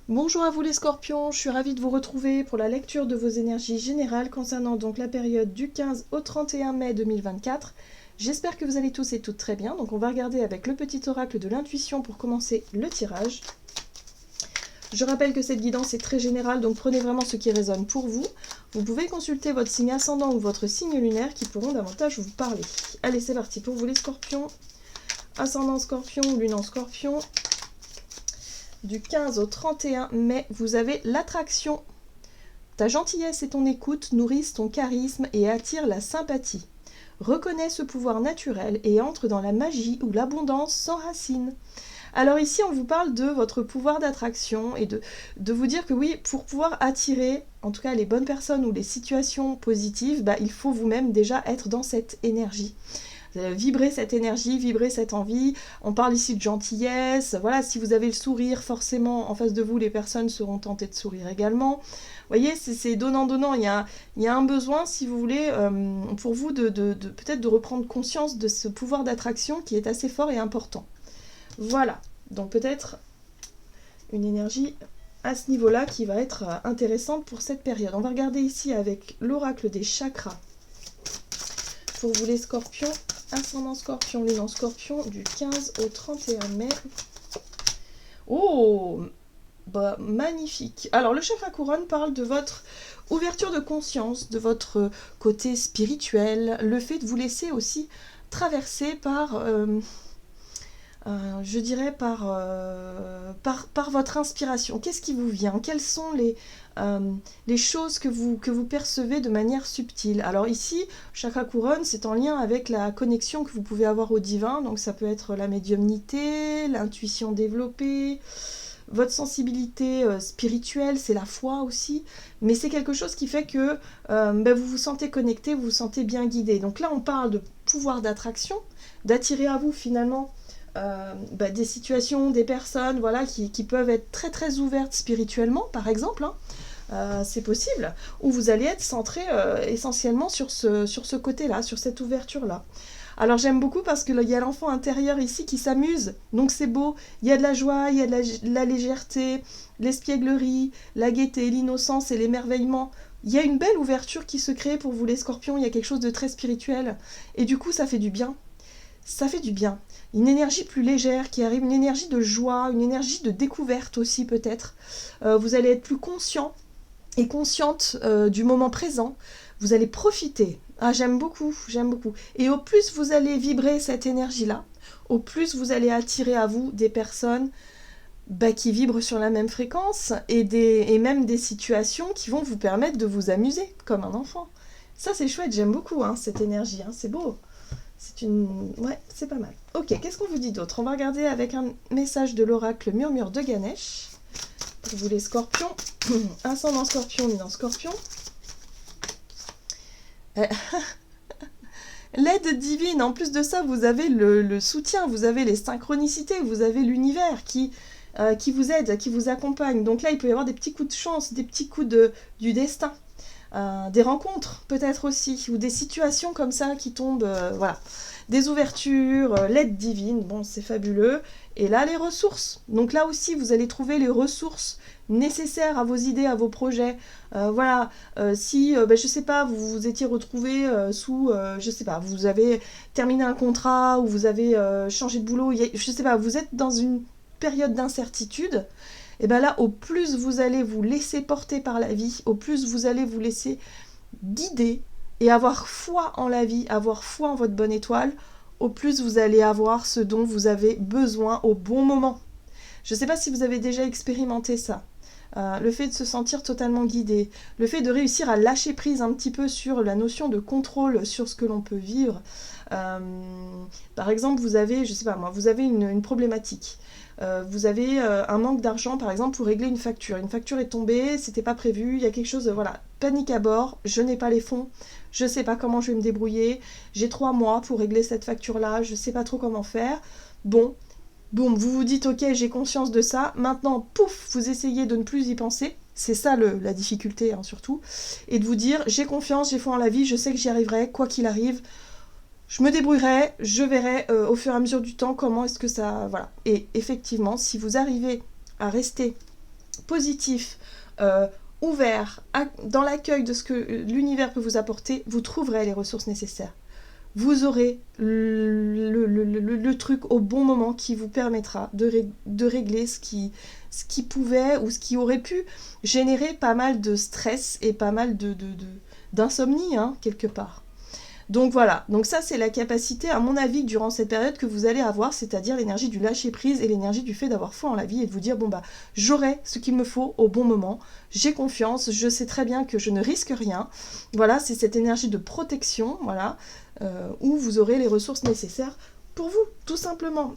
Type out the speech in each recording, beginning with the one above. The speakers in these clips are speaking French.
Bonjour à vous les scorpions, je suis ravie de vous retrouver pour la lecture de vos énergies générales concernant donc la période du 15 au 31 mai 2024. J'espère que vous allez tous et toutes très bien, donc on va regarder avec le petit oracle de l'intuition pour commencer le tirage. Je rappelle que cette guidance est très générale, donc prenez vraiment ce qui résonne pour vous. Vous pouvez consulter votre signe ascendant ou votre signe lunaire qui pourront davantage vous parler. Allez, c'est parti pour vous les scorpions. Ascendant scorpion ou lune en scorpion. Du 15 au 31 mai, vous avez l'attraction. Ta gentillesse et ton écoute nourrissent ton charisme et attirent la sympathie. Reconnais ce pouvoir naturel et entre dans la magie où l'abondance s'enracine. Alors ici, on vous parle de votre pouvoir d'attraction et de vous dire que oui, pour pouvoir attirer, en tout cas les bonnes personnes ou les situations positives, il faut vous-même déjà être dans cette énergie. Vibrer cette énergie, vibrer cette envie. On parle ici de gentillesse. Voilà, si vous avez le sourire, forcément, en face de vous, les personnes seront tentées de sourire également. Vous voyez, c'est donnant-donnant. Il y a un besoin, si vous voulez, pour vous, peut-être de reprendre conscience de ce pouvoir d'attraction qui est assez fort et important. Voilà. Donc peut-être une énergie à ce niveau-là qui va être intéressante pour cette période. On va regarder ici avec l'oracle des chakras. Pour vous les scorpions, ascendant scorpion, lune en scorpion, du 15 au 31 mai. Oh, magnifique. Alors, le chakra couronne parle de votre ouverture de conscience, de votre côté spirituel, le fait de vous laisser aussi traverser par, je dirais, par votre inspiration. Qu'est-ce qui vous vient? Quelles sont les choses que vous percevez de manière subtile? Alors ici, chakra couronne, c'est en lien avec la connexion que vous pouvez avoir au divin. Donc ça peut être la médiumnité, l'intuition développée, votre sensibilité spirituelle, c'est la foi aussi. Mais c'est quelque chose qui fait que vous vous sentez connecté, vous vous sentez bien guidé. Donc là, on parle de pouvoir d'attraction, d'attirer à vous finalement des situations, des personnes voilà, qui peuvent être très très ouvertes spirituellement, par exemple, c'est possible, où vous allez être centré essentiellement sur ce côté-là, sur cette ouverture-là. Alors j'aime beaucoup parce qu'il y a l'enfant intérieur ici qui s'amuse, donc c'est beau, il y a de la joie, il y a de la légèreté, l'espièglerie, la gaieté, l'innocence et l'émerveillement. Il y a une belle ouverture qui se crée pour vous les scorpions, il y a quelque chose de très spirituel, et du coup ça fait du bien. Ça fait du bien. Une énergie plus légère qui arrive, une énergie de joie, une énergie de découverte aussi peut-être. Vous allez être plus conscient et consciente du moment présent. Vous allez profiter. Ah, j'aime beaucoup, j'aime beaucoup. Et au plus vous allez vibrer cette énergie-là, au plus vous allez attirer à vous des personnes qui vibrent sur la même fréquence et même des situations qui vont vous permettre de vous amuser comme un enfant. Ça c'est chouette, j'aime beaucoup cette énergie, c'est beau. Ouais, c'est pas mal. Ok, qu'est-ce qu'on vous dit d'autre? On va regarder avec un message de l'oracle Murmure de Ganesh. Pour vous les scorpions. Ascendant scorpion, lune en scorpion. L'aide divine, en plus de ça, vous avez le soutien, vous avez les synchronicités, vous avez l'univers qui vous aide, qui vous accompagne. Donc là, il peut y avoir des petits coups de chance, des petits coups du destin. Des rencontres peut-être aussi, ou des situations comme ça qui tombent, voilà. Des ouvertures, l'aide divine, bon c'est fabuleux. Et là les ressources. Donc là aussi vous allez trouver les ressources nécessaires à vos idées, à vos projets. Voilà, si je sais pas, vous vous étiez retrouvé sous, je sais pas, vous avez terminé un contrat ou vous avez changé de boulot, je sais pas, vous êtes dans une période d'incertitude. Et bien là, au plus vous allez vous laisser porter par la vie, au plus vous allez vous laisser guider et avoir foi en la vie, avoir foi en votre bonne étoile, au plus vous allez avoir ce dont vous avez besoin au bon moment. Je ne sais pas si vous avez déjà expérimenté ça. Le fait de se sentir totalement guidé, le fait de réussir à lâcher prise un petit peu sur la notion de contrôle sur ce que l'on peut vivre. Par exemple, vous avez, je sais pas moi, vous avez une problématique. Vous avez un manque d'argent par exemple pour régler une facture. Une facture est tombée, c'était pas prévu, il y a quelque chose, voilà, panique à bord, je n'ai pas les fonds, je sais pas comment je vais me débrouiller, j'ai 3 mois pour régler cette facture-là, je sais pas trop comment faire. Bon, vous vous dites ok, j'ai conscience de ça, maintenant, pouf, vous essayez de ne plus y penser. C'est ça la difficulté surtout. Et de vous dire, j'ai confiance, j'ai foi en la vie, je sais que j'y arriverai, quoi qu'il arrive. Je me débrouillerai, je verrai au fur et à mesure du temps comment est-ce que ça... Voilà. Et effectivement, si vous arrivez à rester positif, ouvert, dans l'accueil de ce que l'univers peut vous apporter, vous trouverez les ressources nécessaires. Vous aurez le truc au bon moment qui vous permettra de régler ce qui pouvait ou ce qui aurait pu générer pas mal de stress et pas mal d'insomnie, hein, quelque part. Donc voilà, donc ça c'est la capacité à mon avis durant cette période que vous allez avoir, c'est-à-dire l'énergie du lâcher prise et l'énergie du fait d'avoir foi en la vie et de vous dire bon bah j'aurai ce qu'il me faut au bon moment, j'ai confiance, je sais très bien que je ne risque rien, voilà, c'est cette énergie de protection, voilà, où vous aurez les ressources nécessaires pour vous, tout simplement.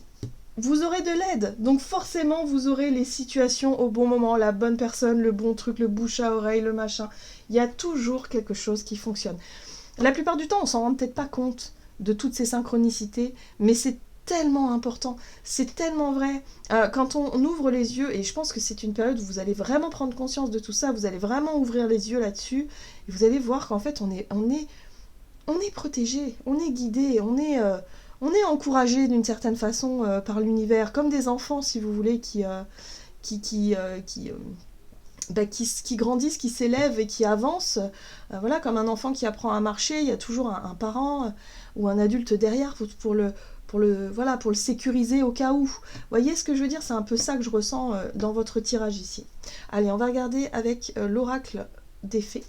Vous aurez de l'aide, donc forcément vous aurez les situations au bon moment, la bonne personne, le bon truc, le bouche à oreille, le machin, il y a toujours quelque chose qui fonctionne. La plupart du temps, on s'en rend peut-être pas compte de toutes ces synchronicités, mais c'est tellement important, c'est tellement vrai. Quand on ouvre les yeux, et je pense que c'est une période où vous allez vraiment prendre conscience de tout ça, vous allez vraiment ouvrir les yeux là-dessus, et vous allez voir qu'en fait, on est protégé, on est guidé, on est encouragé d'une certaine façon par l'univers, comme des enfants, si vous voulez, qui grandissent, qui s'élèvent et qui avancent. Voilà, comme un enfant qui apprend à marcher, il y a toujours un parent ou un adulte derrière pour le sécuriser au cas où. Vous voyez ce que je veux dire? C'est un peu ça que je ressens dans votre tirage ici. Allez, on va regarder avec l'oracle des fées.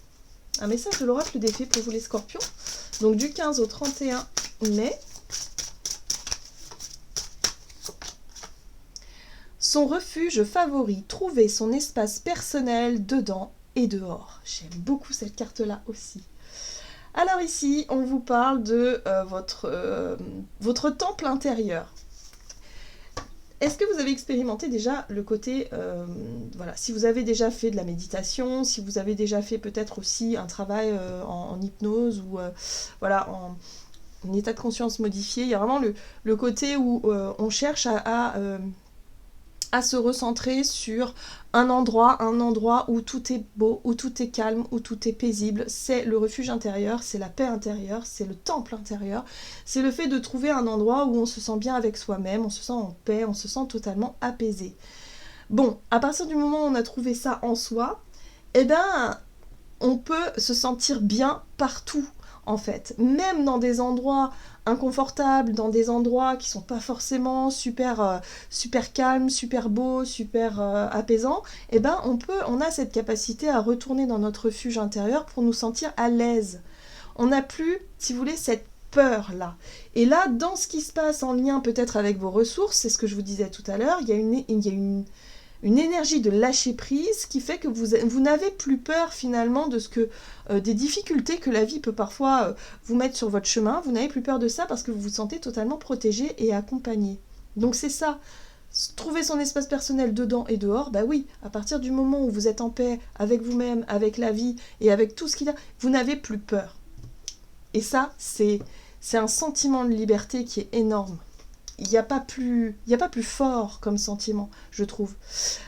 Un message de l'oracle des fées pour vous les scorpions. Donc du 15 au 31 mai. Son refuge favori, trouver son espace personnel dedans et dehors. J'aime beaucoup cette carte-là aussi. Alors ici, on vous parle de votre temple intérieur. Est-ce que vous avez expérimenté déjà le côté, voilà, si vous avez déjà fait de la méditation, si vous avez déjà fait peut-être aussi un travail en hypnose ou voilà, en état de conscience modifié, il y a vraiment le côté où on cherche à se recentrer sur un endroit où tout est beau, où tout est calme, où tout est paisible. C'est le refuge intérieur, c'est la paix intérieure, c'est le temple intérieur. C'est le fait de trouver un endroit où on se sent bien avec soi-même, on se sent en paix, on se sent totalement apaisé. Bon, à partir du moment où on a trouvé ça en soi, eh ben, on peut se sentir bien partout, en fait. Même dans des endroits inconfortables, dans des endroits qui sont pas forcément super calmes, super beaux, super apaisants, eh ben on a cette capacité à retourner dans notre refuge intérieur pour nous sentir à l'aise. On n'a plus, si vous voulez, cette peur là. Et là, dans ce qui se passe en lien peut-être avec vos ressources, c'est ce que je vous disais tout à l'heure, il y a une énergie de lâcher prise qui fait que vous n'avez plus peur finalement de ce que des difficultés que la vie peut parfois vous mettre sur votre chemin. Vous n'avez plus peur de ça parce que vous vous sentez totalement protégé et accompagné. Donc c'est ça. Trouver son espace personnel dedans et dehors, bah oui, à partir du moment où vous êtes en paix avec vous-même, avec la vie et avec tout ce qu'il y a, vous n'avez plus peur. Et ça, c'est un sentiment de liberté qui est énorme. Il n'y a pas plus fort comme sentiment, je trouve.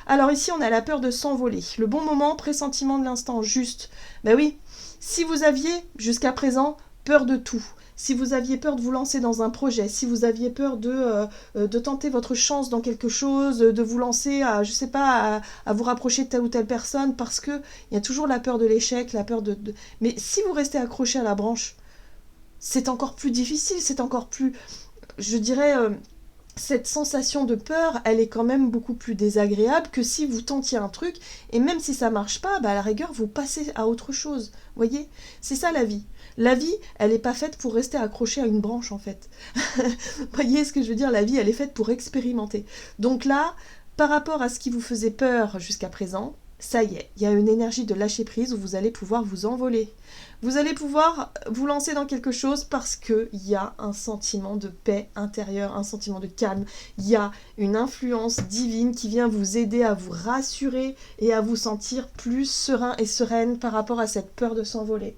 Alors ici, on a la peur de s'envoler. Le bon moment, pressentiment de l'instant juste. Ben oui, si vous aviez, jusqu'à présent, peur de tout, si vous aviez peur de vous lancer dans un projet, si vous aviez peur de tenter votre chance dans quelque chose, de vous lancer à, je sais pas, à vous rapprocher de telle ou telle personne, parce que il y a toujours la peur de l'échec, la peur de... Mais si vous restez accroché à la branche, c'est encore plus difficile, c'est encore plus... Je dirais, cette sensation de peur, elle est quand même beaucoup plus désagréable que si vous tentiez un truc, et même si ça marche pas, bah à la rigueur, vous passez à autre chose. Voyez, c'est ça la vie. La vie, elle n'est pas faite pour rester accrochée à une branche, en fait. Voyez ce que je veux dire? La vie, elle est faite pour expérimenter. Donc là, par rapport à ce qui vous faisait peur jusqu'à présent, ça y est, il y a une énergie de lâcher prise où vous allez pouvoir vous envoler. Vous allez pouvoir vous lancer dans quelque chose parce qu'il y a un sentiment de paix intérieure, un sentiment de calme. Il y a une influence divine qui vient vous aider à vous rassurer et à vous sentir plus serein et sereine par rapport à cette peur de s'envoler.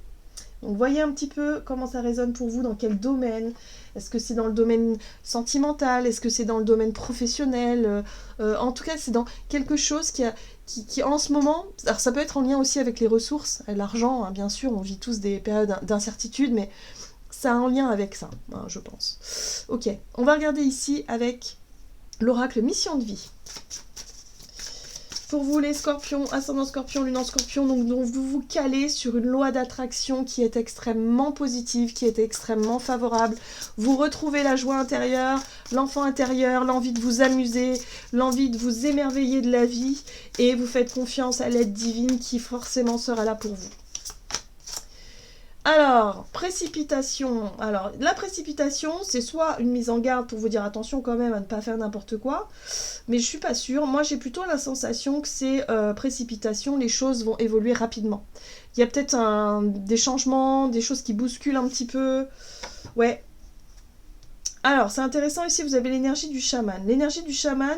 Donc voyez un petit peu comment ça résonne pour vous, dans quel domaine. Est-ce que c'est dans le domaine sentimental? Est-ce que c'est dans le domaine professionnel? En tout cas, c'est dans quelque chose qui en ce moment... Alors ça peut être en lien aussi avec les ressources, l'argent, hein, bien sûr, on vit tous des périodes d'incertitude, mais ça a un lien avec ça, hein, je pense. Ok, on va regarder ici avec l'oracle mission de vie. Pour vous les scorpions, ascendant scorpion, lune en scorpion, donc vous vous calez sur une loi d'attraction qui est extrêmement positive, qui est extrêmement favorable. Vous retrouvez la joie intérieure, l'enfant intérieur, l'envie de vous amuser, l'envie de vous émerveiller de la vie, et vous faites confiance à l'aide divine qui forcément sera là pour vous. Alors, précipitation. Alors, la précipitation, c'est soit une mise en garde pour vous dire attention quand même à ne pas faire n'importe quoi, mais je suis pas sûre. Moi, j'ai plutôt la sensation que c'est précipitation, les choses vont évoluer rapidement. Il y a peut-être des changements, des choses qui bousculent un petit peu. Ouais. Alors, c'est intéressant ici, vous avez l'énergie du chaman. L'énergie du chaman,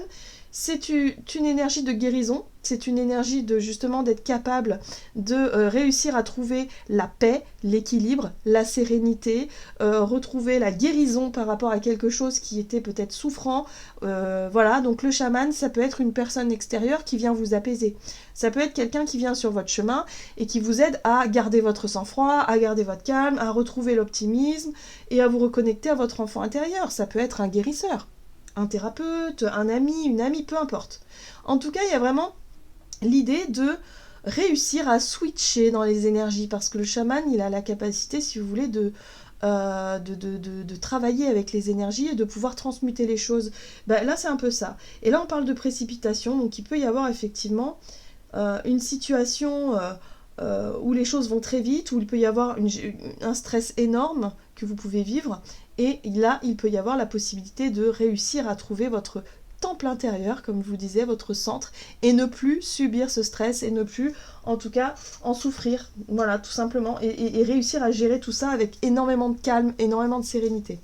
c'est une énergie de guérison, c'est une énergie de justement d'être capable de réussir à trouver la paix, l'équilibre, la sérénité, retrouver la guérison par rapport à quelque chose qui était peut-être souffrant. Voilà, donc le chaman, ça peut être une personne extérieure qui vient vous apaiser. Ça peut être quelqu'un qui vient sur votre chemin et qui vous aide à garder votre sang-froid, à garder votre calme, à retrouver l'optimisme et à vous reconnecter à votre enfant intérieur. Ça peut être un guérisseur, un thérapeute, un ami, une amie, peu importe. En tout cas, il y a vraiment l'idée de réussir à switcher dans les énergies, parce que le chaman, il a la capacité, si vous voulez, de travailler avec les énergies et de pouvoir transmuter les choses. Ben, là, c'est un peu ça. Et là, on parle de précipitation, donc il peut y avoir effectivement une situation où les choses vont très vite, où il peut y avoir un stress énorme que vous pouvez vivre, et là, il peut y avoir la possibilité de réussir à trouver votre temple intérieur, comme je vous disais, votre centre, et ne plus subir ce stress, et ne plus, en tout cas, en souffrir, voilà, tout simplement, et réussir à gérer tout ça avec énormément de calme, énormément de sérénité.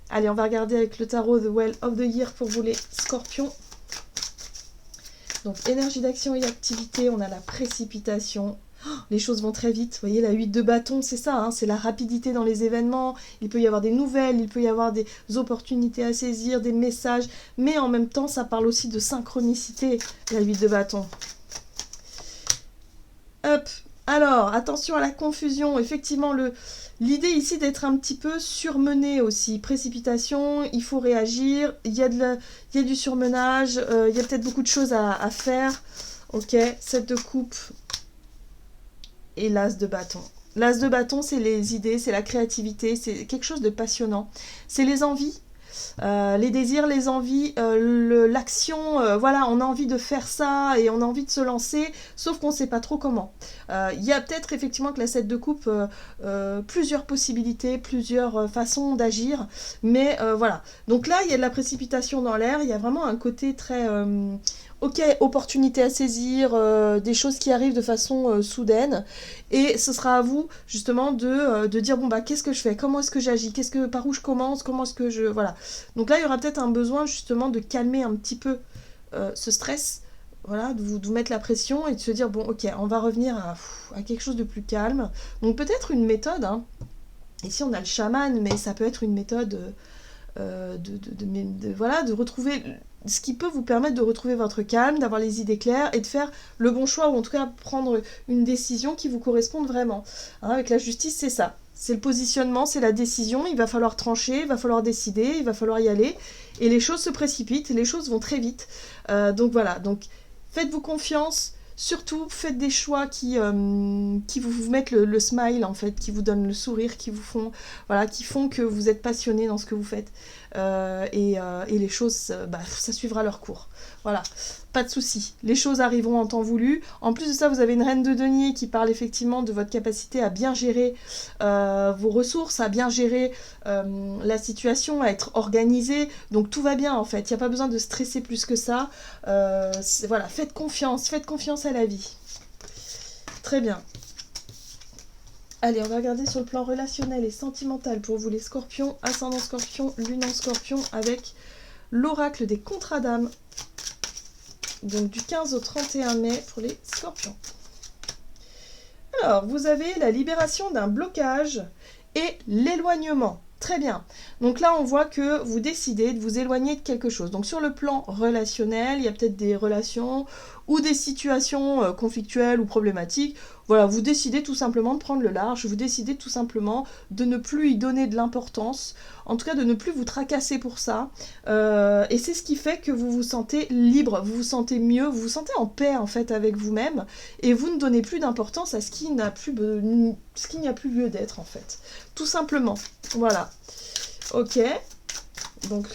Allez, on va regarder avec le tarot The Well of the Year pour vous les scorpions. Donc, énergie d'action et activité, on a la précipitation. Les choses vont très vite, vous voyez, la 8 de bâton, c'est ça, hein, c'est la rapidité dans les événements, il peut y avoir des nouvelles, il peut y avoir des opportunités à saisir, des messages, mais en même temps, ça parle aussi de synchronicité, la 8 de bâton. Hop, alors, attention à la confusion, effectivement, l'idée ici d'être un petit peu surmené aussi, précipitation, il faut réagir, il y a du surmenage, il y a peut-être beaucoup de choses à faire, ok, 7 de coupe. Et l'as de bâton. L'as de bâton, c'est les idées, c'est la créativité, c'est quelque chose de passionnant. C'est les envies, les désirs, les envies, l'action, voilà, on a envie de faire ça et on a envie de se lancer, sauf qu'on ne sait pas trop comment. Il y a peut-être effectivement que la 7 de coupe, plusieurs possibilités, plusieurs façons d'agir, mais voilà. Donc là, il y a de la précipitation dans l'air, il y a vraiment un côté très... ok, opportunité à saisir, des choses qui arrivent de façon soudaine, et ce sera à vous justement de dire bon bah qu'est-ce que je fais, comment est-ce que j'agis, par où je commence, comment est-ce que je... Voilà. Donc là il y aura peut-être un besoin justement de calmer un petit peu ce stress, voilà, de vous mettre la pression et de se dire bon ok, on va revenir à quelque chose de plus calme. Donc peut-être une méthode, hein. Ici on a le chaman, mais ça peut être une méthode voilà, de retrouver ce qui peut vous permettre de retrouver votre calme, d'avoir les idées claires et de faire le bon choix, ou en tout cas prendre une décision qui vous corresponde vraiment. Hein, avec la justice, c'est ça. C'est le positionnement, c'est la décision, il va falloir trancher, il va falloir décider, il va falloir y aller, et les choses se précipitent, les choses vont très vite. Donc voilà, donc faites-vous confiance. Surtout, faites des choix qui vous mettent le smile, en fait, qui vous donnent le sourire, qui font que vous êtes passionné dans ce que vous faites. Et les choses, ça suivra leur cours. Voilà, pas de souci. Les choses arriveront en temps voulu. En plus de ça, vous avez une reine de denier qui parle effectivement de votre capacité à bien gérer vos ressources, à bien gérer la situation, à être organisé. Donc tout va bien en fait. Il n'y a pas besoin de stresser plus que ça. Voilà, faites confiance à la vie. Très bien. Allez, on va regarder sur le plan relationnel et sentimental pour vous les scorpions, ascendant scorpion, lune en scorpion, avec l'oracle des contrats d'âme. Donc du 15 au 31 mai pour les scorpions. Alors, vous avez la libération d'un blocage et l'éloignement. Très bien. Donc là, on voit que vous décidez de vous éloigner de quelque chose. Donc sur le plan relationnel, il y a peut-être des relations ou des situations conflictuelles ou problématiques voilà, vous décidez tout simplement de prendre le large, vous décidez tout simplement de ne plus y donner de l'importance, en tout cas de ne plus vous tracasser pour ça, et c'est ce qui fait que vous vous sentez libre, vous vous sentez mieux, vous vous sentez en paix en fait avec vous-même, et vous ne donnez plus d'importance à ce qui n'a plus, lieu d'être en fait, tout simplement, voilà. Ok, donc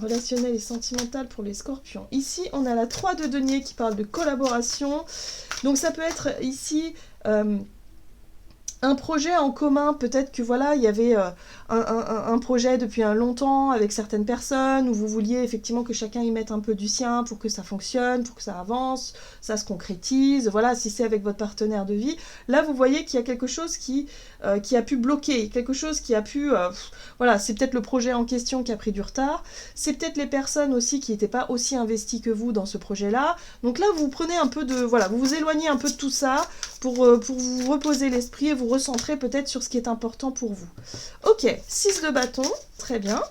relationnel et sentimental pour les scorpions. Ici, on a la 3 de denier qui parle de collaboration. Donc ça peut être ici un projet en commun. Peut-être que voilà, il y avait un projet depuis un longtemps avec certaines personnes où vous vouliez effectivement que chacun y mette un peu du sien pour que ça fonctionne, pour que ça avance, ça se concrétise. Voilà, si c'est avec votre partenaire de vie. Là, vous voyez qu'il y a quelque chose qui a pu bloquer, quelque chose qui a pu... voilà, c'est peut-être le projet en question qui a pris du retard. C'est peut-être les personnes aussi qui n'étaient pas aussi investies que vous dans ce projet-là. Donc là, vous prenez un peu de... Voilà, vous vous éloignez un peu de tout ça pour vous reposer l'esprit et vous recentrer peut-être sur ce qui est important pour vous. Ok, 6 de bâton, très bien.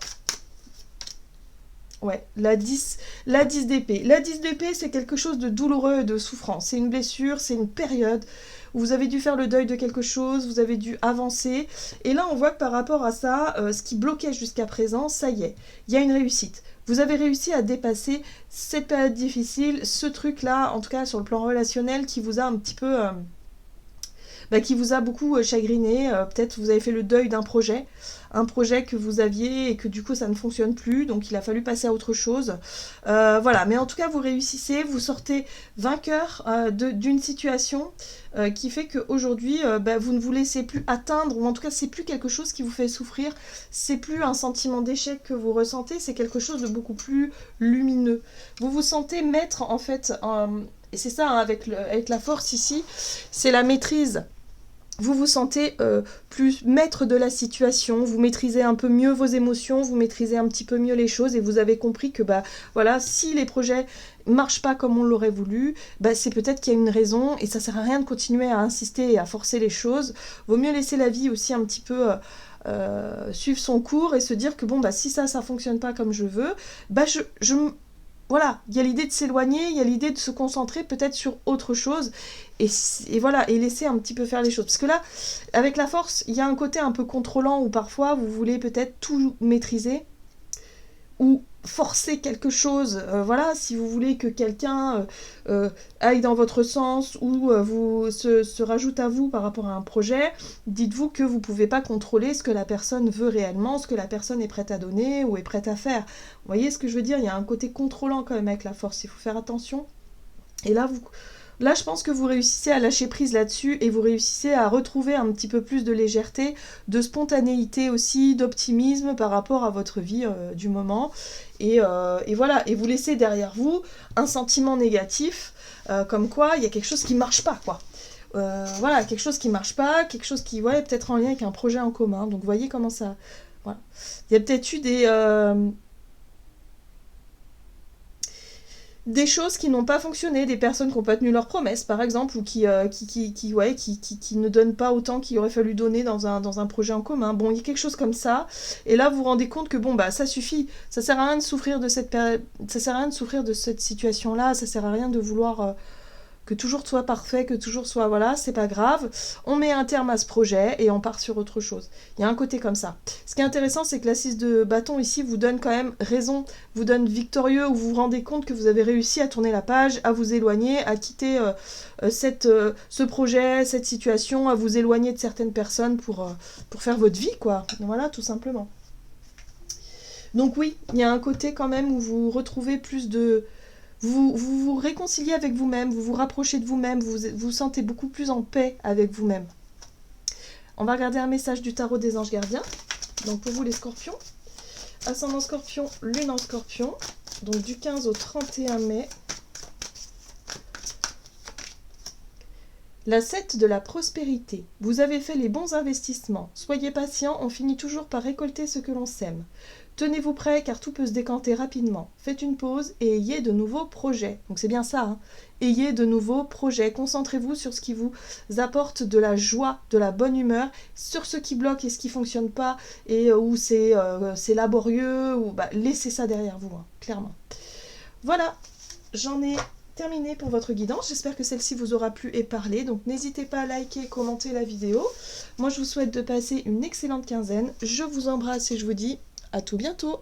Ouais, la 10 d'épée. La 10 d'épée, c'est quelque chose de douloureux et de souffrant. C'est une blessure, c'est une période où vous avez dû faire le deuil de quelque chose, vous avez dû avancer. Et là, on voit que par rapport à ça, ce qui bloquait jusqu'à présent, ça y est, il y a une réussite. Vous avez réussi à dépasser cette période difficile, ce truc-là, en tout cas sur le plan relationnel, qui vous a un petit peu... qui vous a beaucoup chagriné. Peut-être vous avez fait le deuil d'un projet, un projet que vous aviez et que du coup ça ne fonctionne plus, donc il a fallu passer à autre chose. Voilà, mais en tout cas vous réussissez, vous sortez vainqueur d'une situation qui fait qu'aujourd'hui vous ne vous laissez plus atteindre, ou en tout cas c'est plus quelque chose qui vous fait souffrir, c'est plus un sentiment d'échec que vous ressentez, c'est quelque chose de beaucoup plus lumineux. Vous vous sentez maître en fait, et c'est ça hein, avec la force ici, c'est la maîtrise. Vous vous sentez plus maître de la situation, vous maîtrisez un peu mieux vos émotions, vous maîtrisez un petit peu mieux les choses et vous avez compris que voilà, si les projets marchent pas comme on l'aurait voulu, c'est peut-être qu'il y a une raison et ça sert à rien de continuer à insister et à forcer les choses. Vaut mieux laisser la vie aussi un petit peu suivre son cours et se dire que bon si ça fonctionne pas comme je veux, voilà, il y a l'idée de s'éloigner, il y a l'idée de se concentrer peut-être sur autre chose et voilà, et laisser un petit peu faire les choses. Parce que là, avec la force, il y a un côté un peu contrôlant où parfois vous voulez peut-être tout maîtriser ou forcer quelque chose. Voilà, si vous voulez que quelqu'un aille dans votre sens ou se rajoute à vous par rapport à un projet, dites-vous que vous ne pouvez pas contrôler ce que la personne veut réellement, ce que la personne est prête à donner ou est prête à faire. Vous voyez ce que je veux dire? Il y a un côté contrôlant quand même avec la force, il faut faire attention. Et là, je pense que vous réussissez à lâcher prise là-dessus et vous réussissez à retrouver un petit peu plus de légèreté, de spontanéité aussi, d'optimisme par rapport à votre vie du moment. Et voilà, et vous laissez derrière vous un sentiment négatif, comme quoi il y a quelque chose qui marche pas, quoi. Voilà, quelque chose qui marche pas, quelque chose qui, ouais, peut-être en lien avec un projet en commun. Donc, vous voyez comment ça... Voilà. Il y a peut-être eu des choses qui n'ont pas fonctionné, des personnes qui n'ont pas tenu leurs promesses, par exemple, ou qui ne donnent pas autant qu'il aurait fallu donner dans un projet en commun. Bon, il y a quelque chose comme ça, et là, vous vous rendez compte que, ça suffit, ça sert à rien de souffrir de cette période, ça sert à rien de souffrir de cette situation-là, ça sert à rien de vouloir... que toujours soit parfait, que toujours soit... Voilà, c'est pas grave. On met un terme à ce projet et on part sur autre chose. Il y a un côté comme ça. Ce qui est intéressant, c'est que la 6 de bâton ici vous donne quand même raison, vous donne victorieux, où vous vous rendez compte que vous avez réussi à tourner la page, à vous éloigner, à quitter ce projet, cette situation, à vous éloigner de certaines personnes pour faire votre vie, quoi. Voilà, tout simplement. Donc oui, il y a un côté quand même où vous retrouvez plus de... Vous réconciliez avec vous-même, vous vous rapprochez de vous-même, vous vous sentez beaucoup plus en paix avec vous-même. On va regarder un message du tarot des anges gardiens. Donc pour vous les scorpions, ascendant scorpion, lune en scorpion, donc du 15 au 31 mai. La 7 de la prospérité. Vous avez fait les bons investissements. Soyez patient, on finit toujours par récolter ce que l'on sème. Tenez-vous prêts car tout peut se décanter rapidement. Faites une pause et ayez de nouveaux projets. Donc c'est bien ça, hein. Ayez de nouveaux projets. Concentrez-vous sur ce qui vous apporte de la joie, de la bonne humeur, sur ce qui bloque et ce qui ne fonctionne pas et où c'est laborieux. Laissez ça derrière vous, hein, clairement. Voilà, j'en ai terminé pour votre guidance. J'espère que celle-ci vous aura plu et parlé. Donc n'hésitez pas à liker, commenter la vidéo. Moi je vous souhaite de passer une excellente quinzaine. Je vous embrasse et je vous dis à tout bientôt.